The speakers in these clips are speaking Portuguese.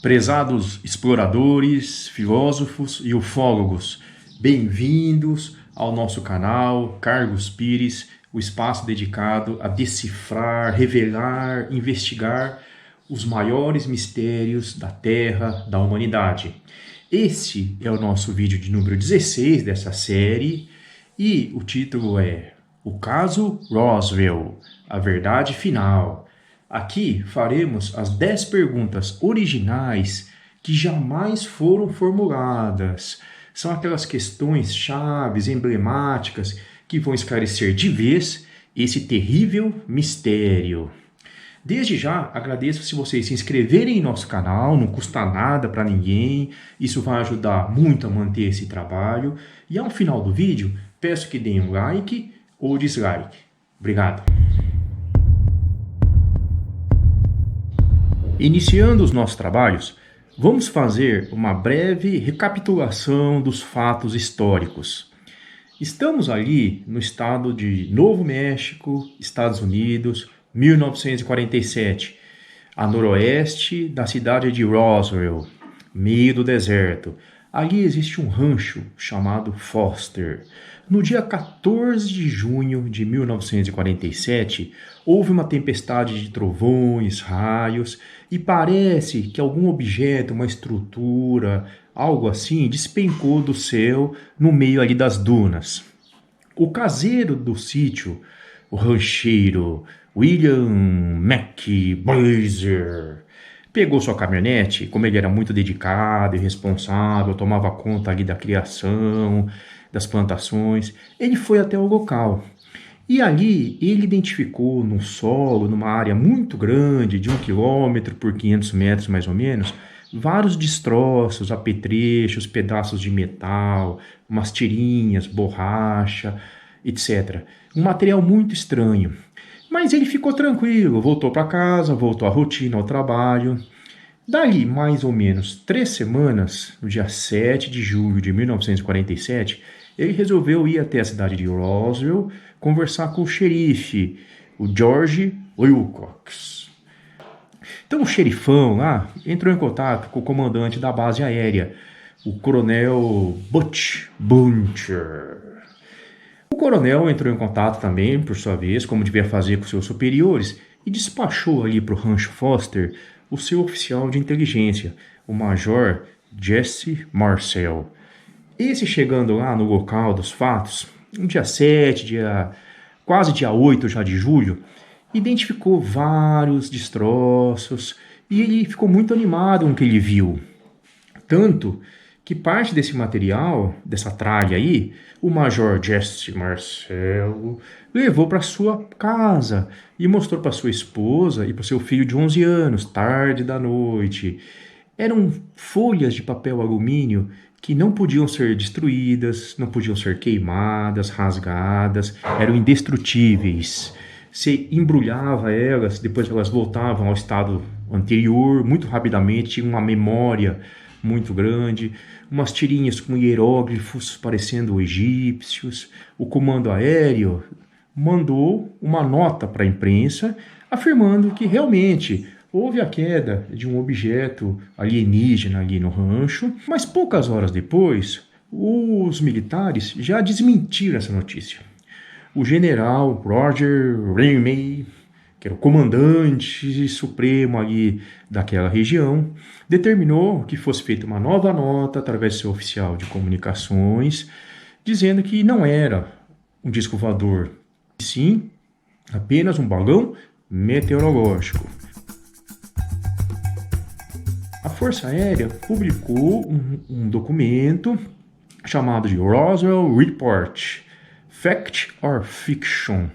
Prezados exploradores, filósofos e ufólogos, bem-vindos ao nosso canal Carlos Pires, o espaço dedicado a decifrar, revelar, investigar os maiores mistérios da Terra, da humanidade. Esse é o nosso vídeo de número 16 dessa série e o título é O Caso Roswell, a Verdade Final. Aqui faremos as 10 perguntas originais que jamais foram formuladas. São aquelas questões chaves, emblemáticas, que vão esclarecer de vez esse terrível mistério. Desde já, agradeço se vocês se inscreverem em nosso canal, não custa nada para ninguém, isso vai ajudar muito a manter esse trabalho. E ao final do vídeo, peço que deem um like ou dislike. Obrigado. Iniciando os nossos trabalhos, vamos fazer uma breve recapitulação dos fatos históricos. Estamos ali no estado de Novo México, Estados Unidos, 1947, a noroeste da cidade de Roswell, meio do deserto. Ali existe um rancho chamado Foster. No dia 14 de junho de 1947, houve uma tempestade de trovões, raios, e parece que algum objeto, uma estrutura, algo assim, despencou do céu no meio ali das dunas. O caseiro do sítio, o rancheiro William McBlazer, pegou sua caminhonete, como ele era muito dedicado e responsável, tomava conta ali da criação, das plantações, ele foi até o local. E ali ele identificou no solo, numa área muito grande, de 1 km por 500 metros mais ou menos, vários destroços, apetrechos, pedaços de metal, umas tirinhas, borracha, etc. Um material muito estranho. Mas ele ficou tranquilo, voltou para casa, voltou à rotina, ao trabalho. Dali mais ou menos 3 semanas, no dia 7 de julho de 1947, ele resolveu ir até a cidade de Roswell conversar com o xerife, o George Wilcox. Então o xerifão lá entrou em contato com o comandante da base aérea, o coronel Butch Buncher. O coronel entrou em contato também, por sua vez, como devia fazer com seus superiores, e despachou ali para o Rancho Foster o seu oficial de inteligência, o major Jesse Marcel. Esse chegando lá no local dos fatos, no dia 7, quase dia 8 já de julho, identificou vários destroços e ele ficou muito animado com o que ele viu. Tanto que parte desse material, dessa tralha aí, o major Jesse Marcel levou para sua casa e mostrou para sua esposa e para seu filho de 11 anos, tarde da noite. Eram folhas de papel alumínio que não podiam ser destruídas, não podiam ser queimadas, rasgadas, eram indestrutíveis. Você embrulhava elas, depois elas voltavam ao estado anterior, muito rapidamente, tinha uma memória muito grande, umas tirinhas com hieróglifos parecendo egípcios. O comando aéreo mandou uma nota para a imprensa afirmando que realmente houve a queda de um objeto alienígena ali no rancho, mas poucas horas depois, os militares já desmentiram essa notícia. O general Roger Ramey, que era o comandante supremo ali daquela região, determinou que fosse feita uma nova nota através do seu oficial de comunicações, dizendo que não era um disco voador, e sim apenas um balão meteorológico. A Força Aérea publicou um documento chamado de Roswell Report, Fact or Fiction.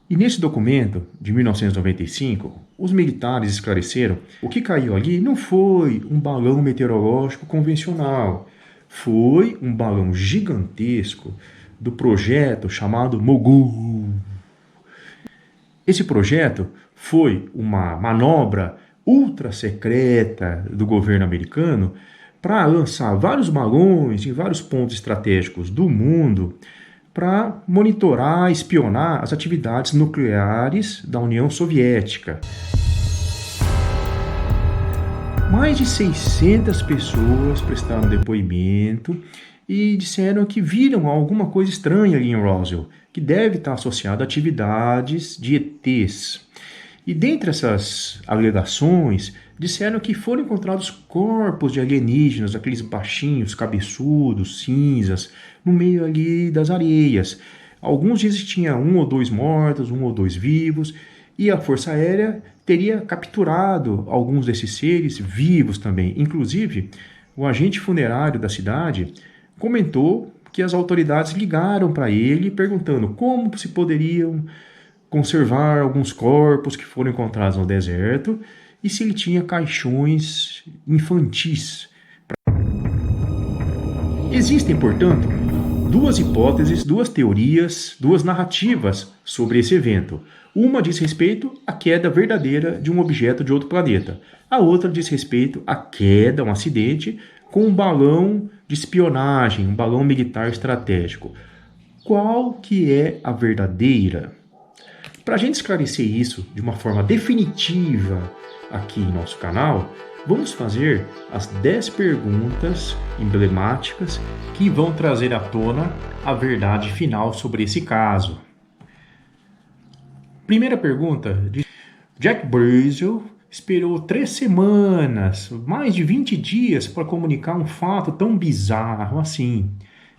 E nesse documento, de 1995, os militares esclareceram o que caiu ali não foi um balão meteorológico convencional, foi um balão gigantesco do projeto chamado Mogul. Esse projeto foi uma manobra ultra secreta do governo americano para lançar vários balões em vários pontos estratégicos do mundo para monitorar, espionar as atividades nucleares da União Soviética. Mais de 600 pessoas prestaram depoimento e disseram que viram alguma coisa estranha ali em Roswell, que deve estar associada a atividades de ETs. E dentre essas alegações, disseram que foram encontrados corpos de alienígenas, aqueles baixinhos, cabeçudos, cinzas, no meio ali das areias. Alguns dizem que tinha 1 ou 2 mortos, 1 ou 2 vivos, e a Força Aérea teria capturado alguns desses seres vivos também. Inclusive, o agente funerário da cidade comentou que as autoridades ligaram para ele perguntando como se poderiam conservar alguns corpos que foram encontrados no deserto e se ele tinha caixões infantis. Existem, portanto, 2 hipóteses, 2 teorias, 2 narrativas sobre esse evento. Uma diz respeito à queda verdadeira de um objeto de outro planeta. A outra diz respeito à queda, um acidente, com um balão de espionagem, um balão militar estratégico. Qual que é a verdadeira? Para a gente esclarecer isso de uma forma definitiva aqui em nosso canal, vamos fazer as 10 perguntas emblemáticas que vão trazer à tona a verdade final sobre esse caso. Primeira pergunta: Jack Brazel esperou 3 semanas, mais de 20 dias para comunicar um fato tão bizarro assim.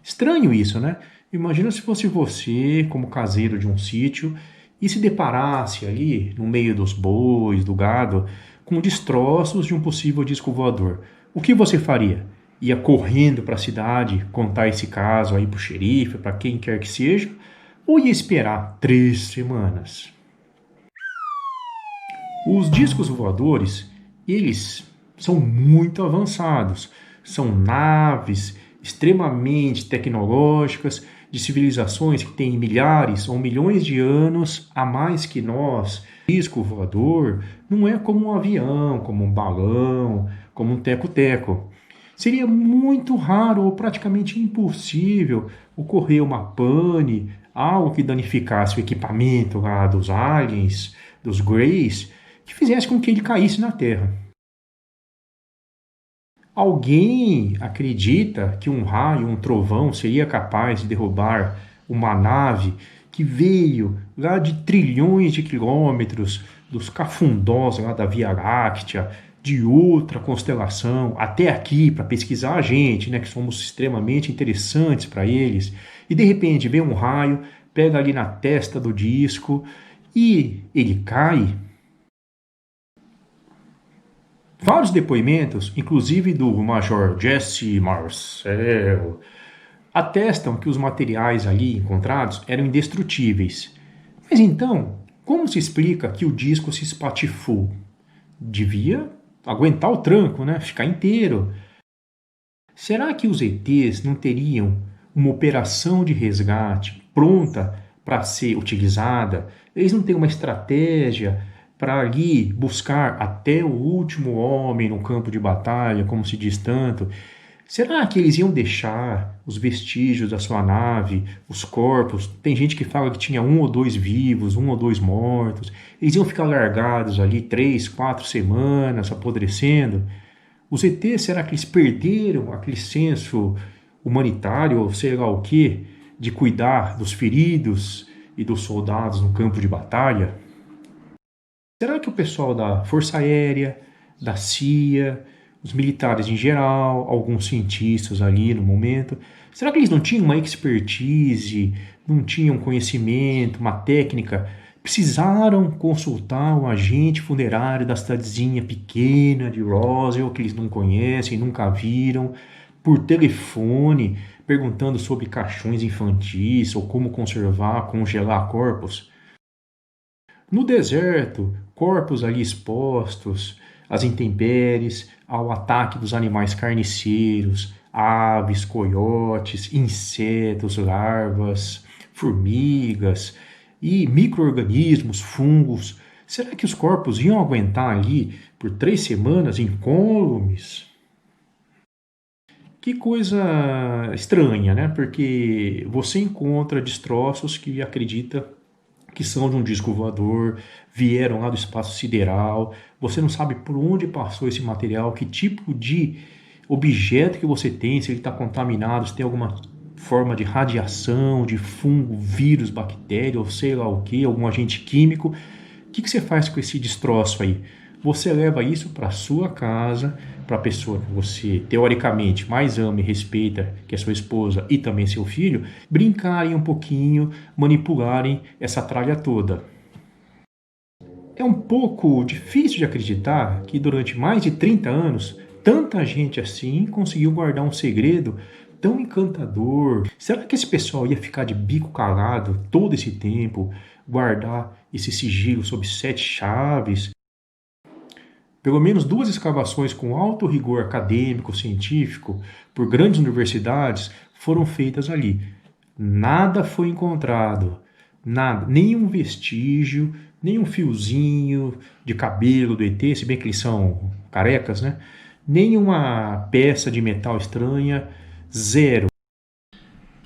Estranho isso, né? Imagina se fosse você, como caseiro de um sítio, e se deparasse ali, no meio dos bois, do gado, com destroços de um possível disco voador. O que você faria? Ia correndo para a cidade, contar esse caso aí para o xerife, para quem quer que seja, ou ia esperar 3 semanas? Os discos voadores, eles são muito avançados. São naves extremamente tecnológicas, de civilizações que têm milhares ou milhões de anos a mais que nós. O disco voador não é como um avião, como um balão, como um teco-teco. Seria muito raro ou praticamente impossível ocorrer uma pane, algo que danificasse o equipamento lá dos aliens, dos Greys, que fizesse com que ele caísse na Terra. Alguém acredita que um raio, um trovão seria capaz de derrubar uma nave que veio lá de trilhões de quilômetros dos cafundós lá da Via Láctea, de outra constelação, até aqui para pesquisar a gente, né, que somos extremamente interessantes para eles, e de repente vem um raio, pega ali na testa do disco e ele cai? Vários depoimentos, inclusive do Major Jesse Marcel, atestam que os materiais ali encontrados eram indestrutíveis. Mas então, como se explica que o disco se espatifou? Devia aguentar o tranco, né? Ficar inteiro. Será que os ETs não teriam uma operação de resgate pronta para ser utilizada? Eles não têm uma estratégia para ali buscar até o último homem no campo de batalha, como se diz tanto? Será que eles iam deixar os vestígios da sua nave, os corpos? Tem gente que fala que tinha 1 ou 2 vivos, 1 ou 2 mortos. Eles iam ficar largados ali 3, 4 semanas, apodrecendo? Os ETs, será que eles perderam aquele senso humanitário, ou sei lá o quê, de cuidar dos feridos e dos soldados no campo de batalha? Será que o pessoal da Força Aérea, da CIA, os militares em geral, alguns cientistas ali no momento, será que eles não tinham uma expertise, não tinham conhecimento, uma técnica? Precisaram consultar um agente funerário da cidadezinha pequena de Roswell, que eles não conhecem, nunca viram, por telefone, perguntando sobre caixões infantis ou como conservar, congelar corpos? No deserto, corpos ali expostos às intempéries, ao ataque dos animais carniceiros, aves, coiotes, insetos, larvas, formigas e micro-organismos, fungos. Será que os corpos iam aguentar ali por 3 semanas incólumes? Que coisa estranha, né? Porque você encontra destroços que acredita que são de um disco voador, vieram lá do espaço sideral, você não sabe por onde passou esse material, que tipo de objeto que você tem, se ele está contaminado, se tem alguma forma de radiação, de fungo, vírus, bactéria, ou sei lá o que, algum agente químico. O que você faz com esse destroço aí? Você leva isso para sua casa, para a pessoa que você teoricamente mais ama e respeita, que é sua esposa e também seu filho, brincarem um pouquinho, manipularem essa tralha toda. É um pouco difícil de acreditar que durante mais de 30 anos, tanta gente assim conseguiu guardar um segredo tão encantador. Será que esse pessoal ia ficar de bico calado todo esse tempo, guardar esse sigilo sob 7 chaves? Pelo menos 2 escavações com alto rigor acadêmico, científico, por grandes universidades, foram feitas ali. Nada foi encontrado, nada, nenhum vestígio, nenhum fiozinho de cabelo do ET, se bem que eles são carecas, né? Nenhuma peça de metal estranha, zero.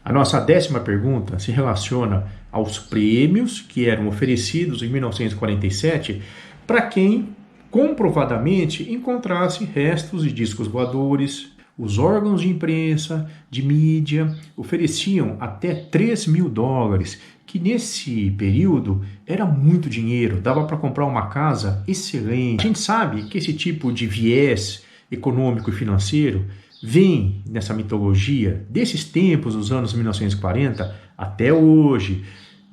A nossa 10ª pergunta se relaciona aos prêmios que eram oferecidos em 1947 para quem comprovadamente encontrasse restos de discos voadores. Os órgãos de imprensa, de mídia, ofereciam até $3.000, que nesse período era muito dinheiro, dava para comprar uma casa excelente. A gente sabe que esse tipo de viés econômico e financeiro vem nessa mitologia desses tempos, dos anos 1940 até hoje.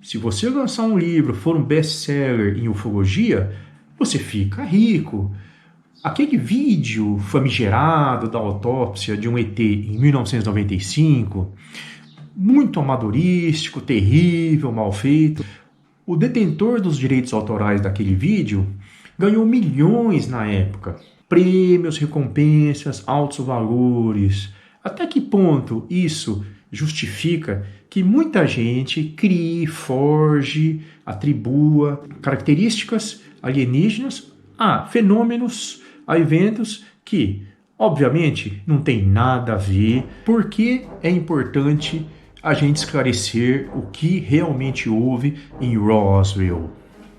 Se você lançar um livro, for um best-seller em ufologia, você fica rico. Aquele vídeo famigerado da autópsia de um ET em 1995, muito amadorístico, terrível, mal feito. O detentor dos direitos autorais daquele vídeo ganhou milhões na época. Prêmios, recompensas, altos valores. Até que ponto isso justifica que muita gente crie, forge, atribua características alienígenas a fenômenos, a eventos que, obviamente, não tem nada a ver? Porque é importante a gente esclarecer o que realmente houve em Roswell.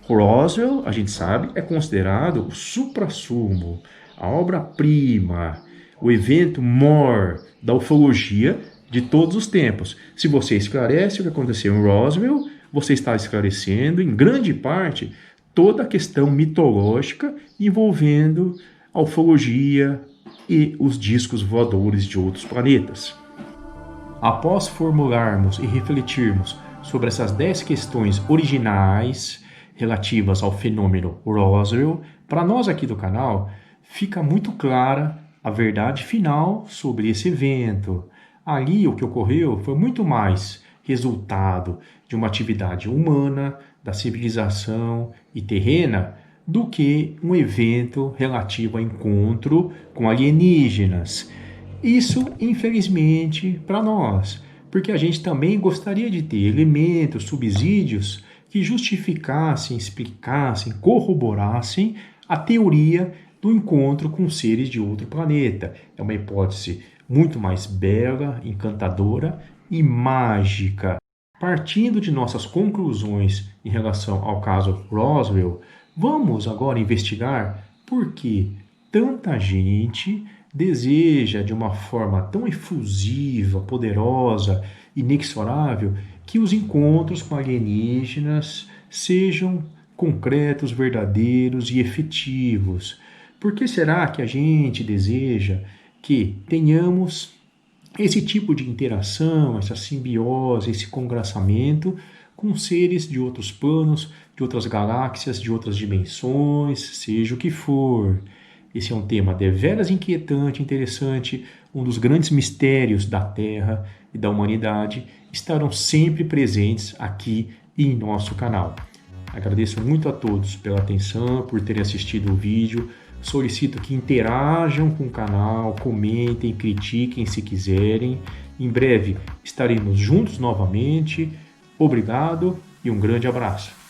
Roswell, a gente sabe, é considerado o suprassumo, a obra-prima, o evento maior da ufologia de todos os tempos. Se você esclarece o que aconteceu em Roswell, você está esclarecendo, em grande parte, toda a questão mitológica envolvendo a ufologia e os discos voadores de outros planetas. Após formularmos e refletirmos sobre essas 10 questões originais relativas ao fenômeno Roswell, para nós aqui do canal, fica muito clara a verdade final sobre esse evento. Ali o que ocorreu foi muito mais resultado de uma atividade humana, da civilização e terrena, do que um evento relativo a encontro com alienígenas. Isso, infelizmente, para nós, porque a gente também gostaria de ter elementos, subsídios que justificassem, explicassem, corroborassem a teoria do encontro com seres de outro planeta. É uma hipótese muito mais bela, encantadora e mágica. Partindo de nossas conclusões em relação ao caso Roswell, vamos agora investigar por que tanta gente deseja de uma forma tão efusiva, poderosa, inexorável, que os encontros com alienígenas sejam concretos, verdadeiros e efetivos. Por que será que a gente deseja que tenhamos esse tipo de interação, essa simbiose, esse congraçamento com seres de outros planos, de outras galáxias, de outras dimensões, seja o que for? Esse é um tema deveras inquietante, interessante, um dos grandes mistérios da Terra e da humanidade, estarão sempre presentes aqui em nosso canal. Agradeço muito a todos pela atenção, por terem assistido o vídeo. Solicito que interajam com o canal, comentem, critiquem se quiserem. Em breve estaremos juntos novamente. Obrigado e um grande abraço.